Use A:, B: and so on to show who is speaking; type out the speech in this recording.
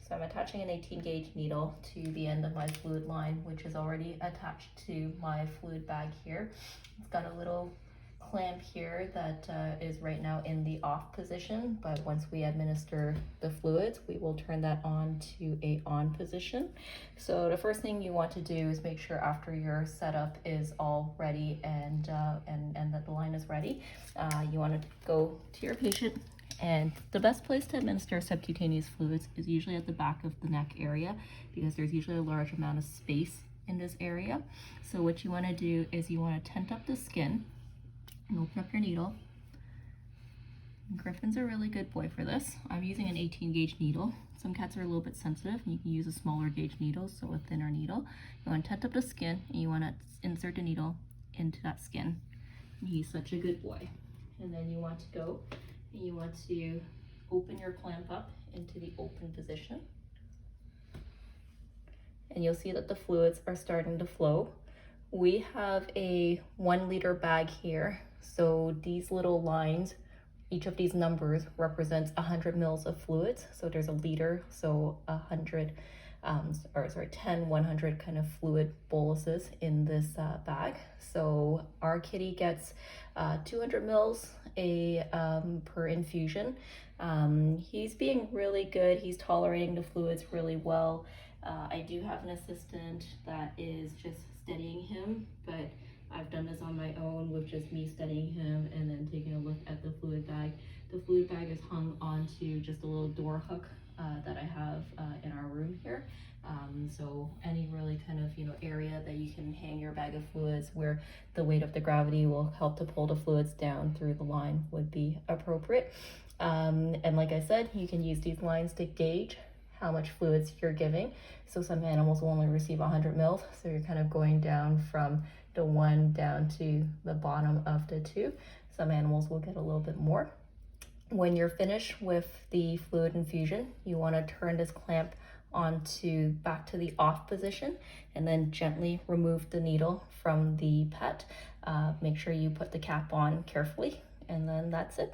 A: So I'm attaching an 18 gauge needle to the end of my fluid line, which is already attached to my fluid bag here. It's got a little clamp here that is right now in the off position, but once we administer the fluids, we will turn that on to a on position. So the first thing you want to do is make sure after your setup is all ready and that the line is ready, you want to go to your patient. And the best place to administer subcutaneous fluids is usually at the back of the neck area, because there's usually a large amount of space in this area. So what you want to do is you want to tent up the skin and open up your needle. Griffin's a really good boy for this. I'm using an 18 gauge needle. Some cats are a little bit sensitive and you can use a smaller gauge needle, so a thinner needle. You want to tent up the skin and you want to insert the needle into that skin. And he's such a good boy. And then you want to go and you want to open your clamp up into the open position. And you'll see that the fluids are starting to flow. We have a 1 liter bag here. So these little lines, each of these numbers represents 100 mils of fluids. So there's a liter, so 10, 100 kind of fluid boluses in this bag. So our kitty gets 200 mils per infusion. He's being really good. He's tolerating the fluids really well. I do have an assistant that is just steadying him, but I've done this on my own with just me studying him and then taking a look at the fluid bag. The fluid bag is hung onto just a little door hook that I have in our room here. So any really kind of area that you can hang your bag of fluids where the weight of the gravity will help to pull the fluids down through the line would be appropriate. And like I said, you can use these lines to gauge how much fluids you're giving. So some animals will only receive 100 mils. So you're kind of going down from the 1 down to the bottom of the 2. Some animals will get a little bit more. When you're finished with the fluid infusion, you want to turn this clamp back to the off position and then gently remove the needle from the pet. Make sure you put the cap on carefully, and then that's it.